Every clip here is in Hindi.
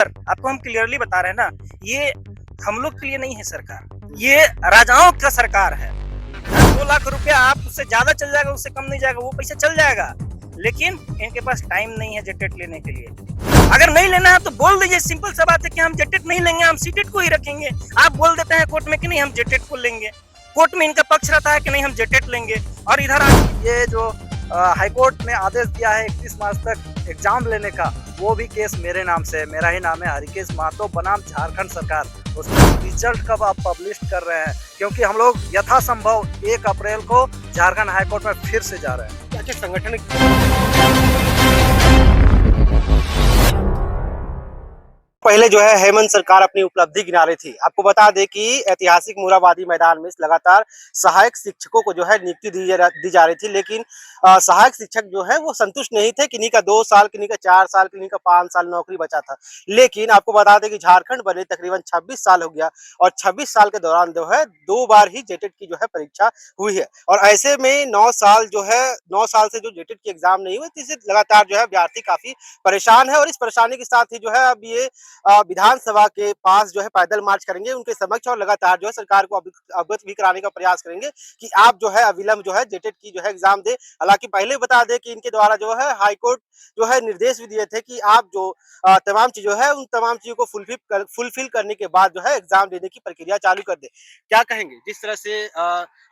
आपको हम क्लियरली बता रहे हैं ना, ये हम लोग के लिए नहीं है सरकार, ये राजाओं का सरकार है। 2 लाख रुपया आप उससे ज्यादा चल जाएगा, उससे कम नहीं जाएगा, वो पैसा चल जाएगा, लेकिन इनके पास टाइम नहीं है जेटेट लेने के लिए। अगर नहीं लेना है तो बोल दीजिए, सिंपल सा बात है कि हम जेटेट नहीं लेंगे, हम सीटेट को ही रखेंगे। आप बोल देते हैं कोर्ट में कि नहीं हम जेटेट को लेंगे, कोर्ट में इनका पक्ष रहता है कि नहीं हम जेटेट लेंगे, और इधर ये जो हाईकोर्ट ने आदेश दिया है 31 मार्च तक एग्जाम लेने का, वो भी केस मेरे नाम से है। मेरा ही नाम है हरिकेश महतो बनाम झारखंड सरकार। उसका रिजल्ट कब आप पब्लिश कर रहे हैं? क्योंकि हम लोग यथासंभव 1 अप्रैल को झारखंड हाईकोर्ट में फिर से जा रहे हैं। क्या क्या संगठन पहले जो है हेमंत सरकार अपनी उपलब्धि गिना रही थी। आपको बता दें कि ऐतिहासिक मोरहाबादी मैदान में लगातार सहायक शिक्षकों को जो है नियुक्ति दी जा रही थी, लेकिन सहायक शिक्षक जो है वो संतुष्ट नहीं थे। किन्हीं का 2 साल, किन्हीं का 4 साल, किन्हीं का 5 साल नौकरी बचा था। लेकिन आपको बता दें कि झारखंड बने तकरीबन 26 साल हो गया, और 26 साल के दौरान जो है 2 बार ही जेटेट की जो है परीक्षा हुई है। और ऐसे में 9 साल जो है 9 साल से जो जेटेट की एग्जाम नहीं हुई, इससे लगातार जो है विद्यार्थी काफी परेशान है। और इस परेशानी के साथ ही जो है अब ये विधानसभा के पास जो है पैदल मार्च करेंगे उनके समक्ष, और लगातार जो है सरकार को अवगत भी कराने का प्रयास करेंगे कि आप जो है अविलंब जो है जेटेट की जो है एग्जाम दे। हालांकि पहले बता दें कि इनके द्वारा जो है हाईकोर्ट जो है निर्देश भी दिए थे कि आप जो तमाम चीजों है उन तमाम चीजों को फुलफिल करने के बाद जो है एग्जाम देने की प्रक्रिया चालू कर दे। क्या कहेंगे जिस तरह से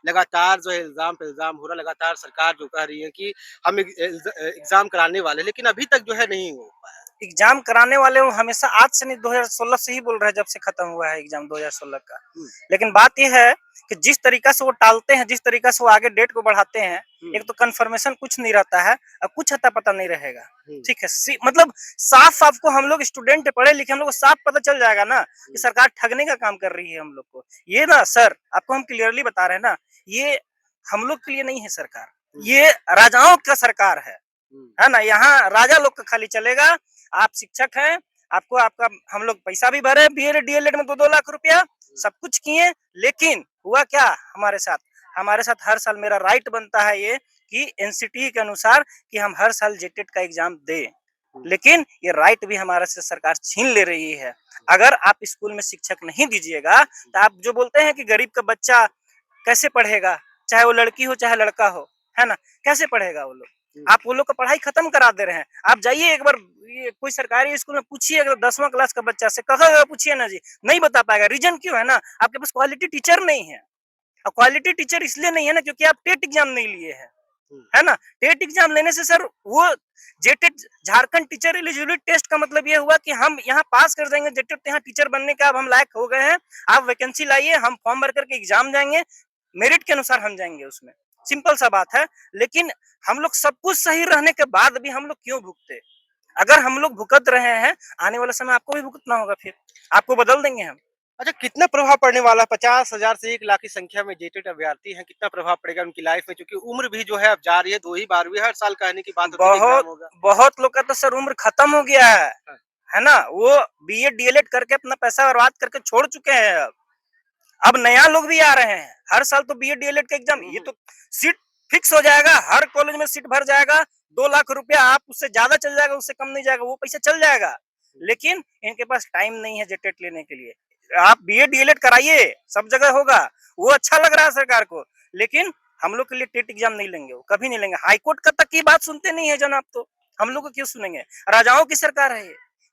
लगातार जो है इल्जाम पे इल्जाम हो रहा, लगातार सरकार जो कह रही है कि हम एग्जाम कराने वाले, लेकिन अभी तक जो है नहीं हो पाया। एग्जाम कराने वाले वो हमेशा आज से नहीं 2016 से ही बोल रहे हैं, जब से खत्म हुआ है एग्जाम 2016 का। लेकिन बात यह है कि जिस तरीका से वो टालते हैं, जिस तरीका से वो आगे डेट को बढ़ाते हैं, एक तो कंफर्मेशन कुछ नहीं रहता है और कुछ अता पता नहीं रहेगा। ठीक है, मतलब साफ साफ को हम लोग स्टूडेंट पढ़े लिखे, हम लोग को साफ पता चल जाएगा ना कि सरकार ठगने का काम कर रही है हम लोग को। ये ना सर, आपको हम क्लियरली बता रहे हैं ना, ये हम लोग के लिए नहीं है सरकार, ये राजाओं का सरकार है ना। यहाँ राजा लोग का खाली चलेगा। आप शिक्षक हैं, आपको आपका हम लोग पैसा भी भरे बीएड डीएलएड में 2-2 लाख रुपया सब कुछ किए, लेकिन हुआ क्या हमारे साथ हर साल मेरा राइट बनता है ये कि एनसीटी के अनुसार कि हम हर साल जेटेट का एग्जाम दे, लेकिन ये राइट भी हमारे से सरकार छीन ले रही है। अगर आप स्कूल में शिक्षक नहीं दीजिएगा तो आप जो बोलते हैं कि गरीब का बच्चा कैसे पढ़ेगा, चाहे वो लड़की हो चाहे लड़का हो, है ना, कैसे पढ़ेगा वो लोग? आप वो लोग का पढ़ाई खत्म करा दे रहे हैं। आप जाइए एक बार ये कोई सरकारी स्कूल में पूछिए, अगर 10वां क्लास का बच्चा से कहा पूछिए ना जी, नहीं बता पाएगा। रीजन क्यों है ना, आपके पास क्वालिटी टीचर नहीं है। और क्वालिटी टीचर इसलिए नहीं है ना क्योंकि आप टेट एग्जाम नहीं लिए हैं, है ना। टेट एग्जाम लेने से सर वो JTET Jharkhand teacher eligibility test का मतलब ये हुआ कि हम यहाँ पास कर जाएंगे जेटेट, यहाँ टीचर बनने के अब हम लायक हो गए हैं, आप वैकेंसी लाइए, हम फॉर्म भर करके एग्जाम जाएंगे, मेरिट के अनुसार हम जाएंगे उसमें। सिंपल सा बात है। लेकिन हम लोग सब कुछ सही रहने के बाद भी हम लोग क्यों भुगते? अगर हम लोग भुगत रहे हैं, आने वाले समय आपको भी भुगतना होगा, फिर आपको बदल देंगे हम। अच्छा, कितना प्रभाव पड़ने वाला? 50,000 से 1 लाख की संख्या में जेटेट अभ्यर्थी हैं, कितना प्रभाव पड़ेगा उनकी लाइफ में? क्योंकि उम्र भी जो है अब जा रही है, 2 ही बार भी हर साल कहने की बात होती है एग्जाम होगा। बहुत लोग का तो सर उम्र खत्म हो गया है ना। वो बीएड डीएलएड करके अपना पैसा बर्बाद करके छोड़ चुके हैं। अब नया लोग भी आ रहे हैं, हर साल तो बीएड डीएलएड का एग्जाम, ये तो सीट फिक्स हो जाएगा, हर कॉलेज में सीट भर जाएगा, 2 लाख रुपया आप उससे ज्यादा चल जाएगा, उससे कम नहीं जाएगा, वो पैसा चल जाएगा, लेकिन इनके पास टाइम नहीं है जेटेट लेने के लिए। आप बीएड डीएलएड कराइए, सब जगह होगा, वो अच्छा लग रहा है सरकार को, लेकिन हम लोग के लिए टेट एग्जाम नहीं लेंगे, वो कभी नहीं लेंगे। हाईकोर्ट का तक की बात सुनते नहीं है जनाब, तो हम लोग को क्यों सुनेंगे? राजाओं की सरकार है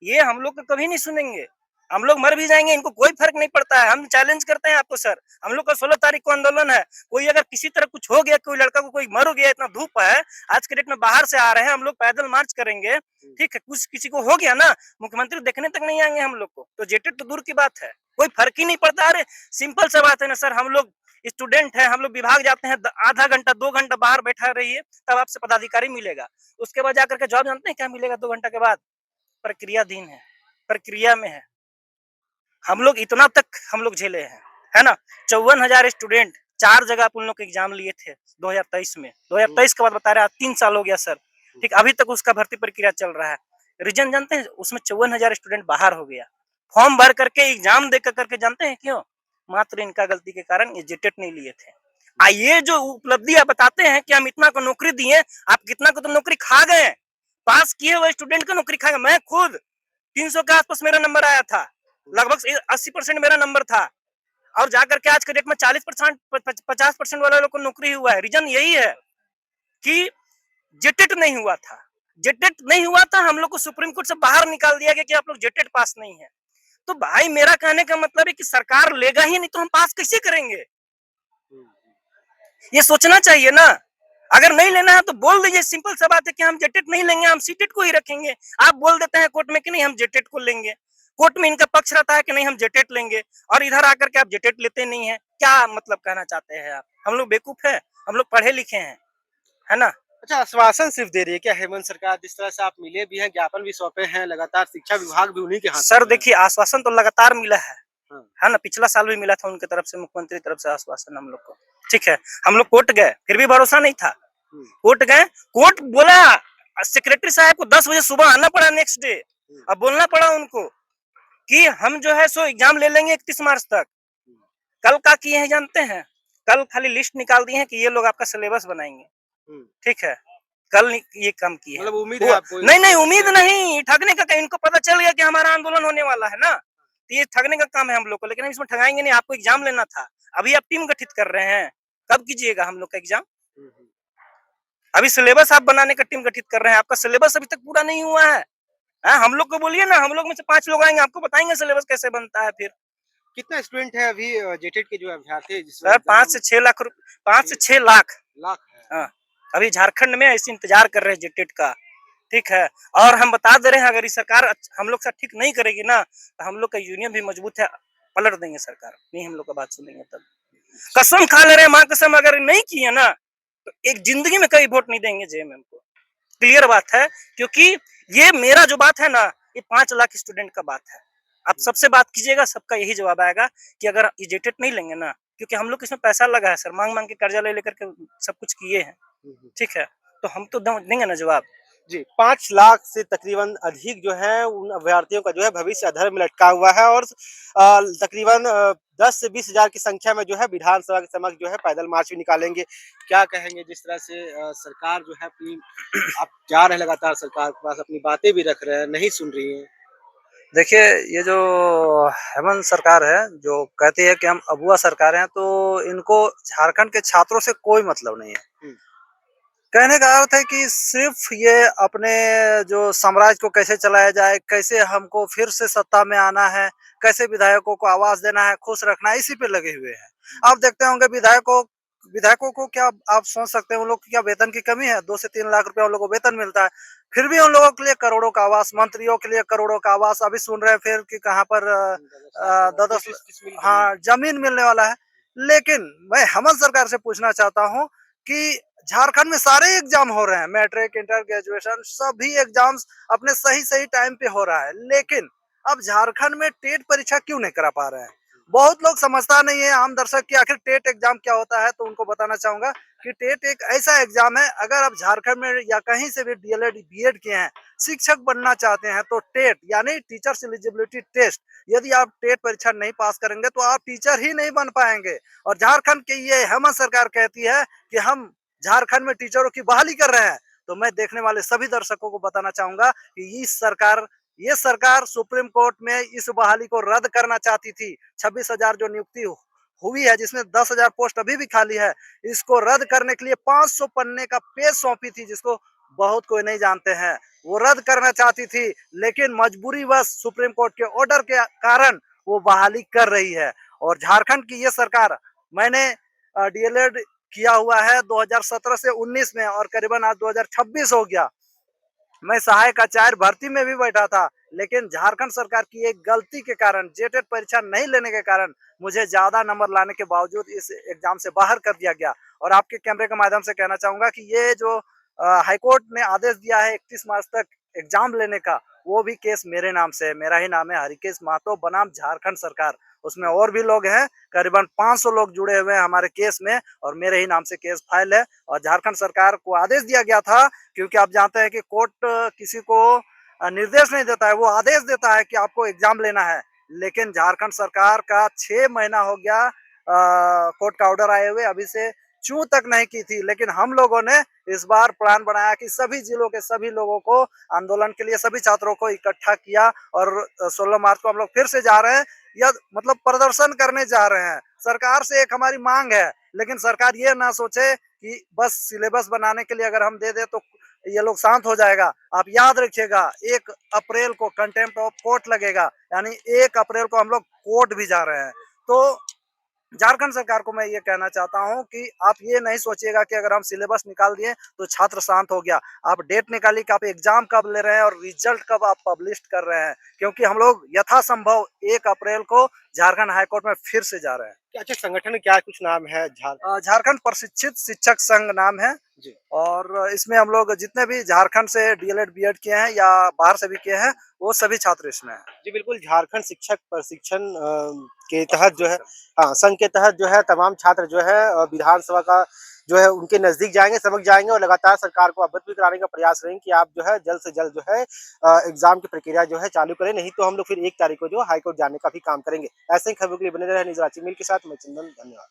ये हम लोग को कभी नहीं सुनेंगे। हम लोग मर भी जाएंगे, इनको कोई फर्क नहीं पड़ता है। हम चैलेंज करते हैं आपको सर, हम लोग का 16 तारीख को आंदोलन है। कोई अगर किसी तरह कुछ हो गया, कोई लड़का को कोई मर गया, इतना धूप है आज के डेट में, बाहर से आ रहे हैं हम लोग, पैदल मार्च करेंगे, ठीक है। कुछ किसी को हो गया ना, मुख्यमंत्री देखने तक नहीं आएंगे हम लोग को, तो जेटेट तो दूर की बात है, कोई फर्क ही नहीं पड़ता। अरे सिंपल सा बात है ना सर, हम लोग स्टूडेंट है, हम लोग विभाग जाते हैं, आधा घंटा 2 घंटा बाहर बैठा रहिए, तब आपसे पदाधिकारी मिलेगा। उसके बाद जाकर के जॉब जानते हैं क्या मिलेगा 2 घंटा के बाद? प्रक्रियाधीन है, प्रक्रिया में है। हम लोग इतना तक हम लोग झेले हैं, है ना। 54,000 स्टूडेंट 4 जगह अपन लोग एग्जाम लिए थे 2023 में। 2023 के बाद बता रहे 3 साल हो गया सर, ठीक, अभी तक उसका भर्ती प्रक्रिया चल रहा है। रीजन जानते हैं? उसमें 54,000 स्टूडेंट बाहर हो गया, फॉर्म भर करके एग्जाम दे करके, जानते हैं क्यों? मात्र इनका गलती के कारण ये जेटेट नहीं लिए थे। ये जो उपलब्धि आप बताते हैं कि हम इतना को नौकरी दिए, आप कितना को तो नौकरी खा गए, पास किए हुए स्टूडेंट को नौकरी खा गए। मैं खुद 300 के आसपास मेरा नंबर आया था, लगभग 80% मेरा नंबर था, और जाकर के आज के डेट में 40% 50% वाले लोग को नौकरी हुआ है। रीजन यही है कि जेटेट नहीं हुआ था। जेटेट नहीं हुआ था, हम लोग को सुप्रीम कोर्ट से बाहर निकाल दिया गया कि आप लोग जेटेट पास नहीं है। तो भाई मेरा कहने का मतलब है कि सरकार लेगा ही नहीं तो हम पास कैसे करेंगे, ये सोचना चाहिए ना। अगर नहीं लेना है तो बोल दीजिए, सिंपल सा बात है कि हम जेटेट नहीं लेंगे, हम सीटेट को ही रखेंगे। आप बोल देते हैं कोर्ट में कि नहीं हम जेटेट को लेंगे, कोर्ट में इनका पक्ष रहता है कि नहीं हम जेटेट लेंगे, और इधर आकर के आप जेटेट लेते नहीं है। क्या मतलब कहना चाहते हैं आप? हम लोग बेवकूफ है? हम लोग पढ़े लिखे हैं, है ना। अच्छा, आश्वासन सिर्फ दे रही है क्या हेमंत सरकार? जिस तरह से आप मिले भी हैं, ज्ञापन भी सौंपे हैं, लगातार शिक्षा विभाग भी उन्हीं के हाथ सर में है। देखिए, आश्वासन तो लगातार मिला हाँ। है ना। पिछला साल भी मिला था उनके तरफ से, मुख्यमंत्री तरफ से आश्वासन हम लोग को। ठीक है, हम लोग कोर्ट गए, फिर भी भरोसा नहीं था। कोर्ट गए, कोर्ट बोला, सेक्रेटरी साहब को 10 बजे सुबह आना पड़ा नेक्स्ट डे। अब बोलना पड़ा उनको कि हम जो है सो एग्जाम ले लेंगे 31 मार्च तक। कल का किए हैं जानते हैं? कल खाली लिस्ट निकाल दी है कि ये लोग आपका सिलेबस बनाएंगे। ठीक है, कल ये काम किए हैं। मतलब उम्मीद है आपको? नहीं नहीं, उम्मीद नहीं, ठगने का। इनको पता चल गया कि हमारा आंदोलन होने वाला है ना, तो ये ठगने का काम है हम लोग को। लेकिन हम इसमें ठगाएंगे नहीं, आपको एग्जाम लेना था। अभी आप टीम गठित कर रहे हैं, कब कीजिएगा हम लोग का एग्जाम? अभी सिलेबस आप बनाने का टीम गठित कर रहे हैं, आपका सिलेबस अभी तक पूरा नहीं हुआ है। हम लोग को बोलिए ना, हम लोग में से 5 लोग आएंगे, आपको बताएंगे सिलेबस कैसे बनता है। फिर कितना स्टूडेंट है अभी जेटेट के जो अभ्यर्थी? सर 5 से 6 लाख 5 से 6 लाख लाख है। हाँ, अभी झारखंड में ऐसे इंतजार कर रहे हैं जेटेट का। ठीक है, और हम बता दे रहे हैं, अगर ये सरकार हम लोग से ठीक नहीं करेगी ना, तो हम लोग का यूनियन भी मजबूत है, पलट देंगे सरकार। नहीं हम लोग का बात सुनेंगे तब। कसम खा ले रहे हैं, माँ कसम, अगर नहीं किए ना तो एक जिंदगी में कभी वोट नहीं देंगे जेएमएम को। क्लियर बात है, क्योंकि ये मेरा जो बात है ना, ये 5 लाख स्टूडेंट का बात है। आप सबसे बात कीजिएगा, सबका यही जवाब आएगा कि अगर ये जेटेट नहीं लेंगे ना, क्योंकि हम लोग इसमें पैसा लगा है सर, मांग मांग के कर्जा ले लेकर के सब कुछ किए हैं। ठीक है, तो हम तो देंगे ना जवाब। जी, 5 लाख से तकरीबन अधिक जो है उन अभ्यर्थियों का जो है भविष्य अधर में लटका हुआ है, और तकरीबन 10 से 20 हजार की संख्या में जो है विधानसभा के समक्ष जो है पैदल मार्च भी निकालेंगे। क्या कहेंगे जिस तरह से सरकार जो है अपनी, आप जा रहे हैं लगातार सरकार के पास, अपनी बातें भी रख रहे हैं, नहीं सुन रही है? देखिए, ये जो हेमंत सरकार है, जो कहती है कि हम अगुआ सरकार हैं, तो इनको झारखंड के छात्रों से कोई मतलब नहीं है। कहने का अर्थ है कि सिर्फ ये अपने जो साम्राज्य को कैसे चलाया जाए, कैसे हमको फिर से सत्ता में आना है, कैसे विधायकों को आवाज देना है, खुश रखना है, इसी पे लगे हुए हैं। आप देखते होंगे विधायकों को क्या आप सोच सकते हैं उन लोग की क्या वेतन की कमी है? 2 से 3 लाख रुपया उन लोगों को वेतन मिलता है, फिर भी उन लोगों के लिए करोड़ों का आवास, मंत्रियों के लिए करोड़ों का आवास। अभी सुन रहे हैं फिर कि कहाँ पर 10 हाँ जमीन मिलने वाला है। लेकिन मैं हेमंत सरकार से पूछना चाहता हूँ कि झारखंड में सारे एग्जाम हो रहे हैं, मैट्रिक, इंटर, ग्रेजुएशन, सभी एग्जाम्स अपने सही सही टाइम पे हो रहा है, लेकिन अब झारखंड में टेट परीक्षा क्यों नहीं करा पा रहे हैं? बहुत लोग समझता नहीं है, आम दर्शक की आखिर टेट एग्जाम क्या होता है, तो उनको बताना चाहूंगा कि टेट एक ऐसा एग्जाम है, अगर आप झारखंड में या कहीं से भी डीएलएड बीएड किए हैं, शिक्षक बनना चाहते हैं, तो टेट यानी टीचर्स एलिजिबिलिटी टेस्ट, यदि आप टेट परीक्षा नहीं पास करेंगे तो आप टीचर ही नहीं बन पाएंगे। और झारखंड की ये हेमंत सरकार कहती है कि हम झारखंड में टीचरों की बहाली कर रहे हैं, तो मैं देखने वाले सभी दर्शकों को बताना चाहूंगा कि ये सरकार सुप्रीम कोर्ट में इस बहाली को रद्द करना चाहती थी। 26,000 जो नियुक्ति हुई है, जिसमें 10,000 पोस्ट अभी भी खाली है, इसको रद्द करने के लिए 500 पन्ने का पेज सौंपी थी, जिसको बहुत कोई नहीं जानते हैं। वो रद्द करना चाहती थी, लेकिन मजबूरीवश सुप्रीम कोर्ट के ऑर्डर के कारण वो बहाली कर रही है। और झारखंड की ये सरकार, मैंने डीएलएड किया हुआ है 2017 से 19 में, और करीबन आज 2026 हो गया। मैं सहायक आचार्य भर्ती में भी बैठा था, लेकिन झारखंड सरकार की एक गलती के कारण, जेटेट परीक्षा नहीं लेने के कारण, मुझे ज्यादा नंबर लाने के बावजूद इस एग्जाम से बाहर कर दिया गया। और आपके कैमरे के माध्यम से कहना चाहूंगा कि ये जो हाईकोर्ट ने आदेश दिया है 31 मार्च तक एग्जाम लेने का, वो भी केस मेरे नाम से है। मेरा ही नाम है हरिकेश महतो बनाम झारखंड सरकार। उसमें और भी लोग हैं, करीबन 500 लोग जुड़े हुए हैं हमारे केस में, और मेरे ही नाम से केस फाइल है। और झारखंड सरकार को आदेश दिया गया था, क्योंकि आप जानते हैं कि कोर्ट किसी को निर्देश नहीं देता है, वो आदेश देता है कि आपको एग्जाम लेना है। लेकिन झारखंड सरकार का 6 महीना हो गया कोर्ट का ऑर्डर आए हुए, अभी से चूं तक नहीं की थी, लेकिन हम लोगों ने इस बार प्लान बनाया कि सभी जिलों के सभी लोगों को आंदोलन के लिए सभी छात्रों को इकट्ठा किया और 16 मार्च को हम लोग फिर से जा रहे हैं, या मतलब प्रदर्शन करने जा रहे हैं। सरकार से एक हमारी मांग है, लेकिन सरकार ये ना सोचे कि बस सिलेबस बनाने के लिए अगर हम दे दे तो ये लोग शांत हो जाएगा। आप याद रखिएगा 1 अप्रैल को कंटेम्प्ट ऑफ कोर्ट लगेगा, यानी 1 अप्रैल को हम लोग कोर्ट भी जा रहे हैं। तो झारखंड सरकार को मैं ये कहना चाहता हूं कि आप ये नहीं सोचिएगा कि अगर हम सिलेबस निकाल दिए तो छात्र शांत हो गया। आप डेट निकालिए कि आप एग्जाम कब ले रहे हैं और रिजल्ट कब आप पब्लिश कर रहे हैं, क्योंकि हम लोग यथासंभव 1 अप्रैल को झारखंड हाईकोर्ट में फिर से जा रहे हैं। अच्छा, संगठन क्या कुछ नाम है? झारखंड प्रशिक्षित शिक्षक संघ नाम है जी। और इसमें हम लोग जितने भी झारखंड से डीएलएड बीएड किए हैं या बाहर से भी किए हैं, वो सभी छात्र इसमें हैं। जी बिल्कुल, झारखंड शिक्षक प्रशिक्षण के तहत जो है, हाँ, संघ के तहत जो है तमाम छात्र जो है विधानसभा का जो है उनके नजदीक जाएंगे, सबक जाएंगे और लगातार सरकार को अवगत भी कराने का प्रयास रहेंगे कि आप जो है जल्द से जल्द जो है एग्जाम की प्रक्रिया जो है चालू करें, नहीं तो हम लोग फिर 1 तारीख को जो हाईकोर्ट जाने का भी काम करेंगे। ऐसे ही खबरों के लिए बने रहे निजराची मिल के साथ, मैं चंदन, धन्यवाद।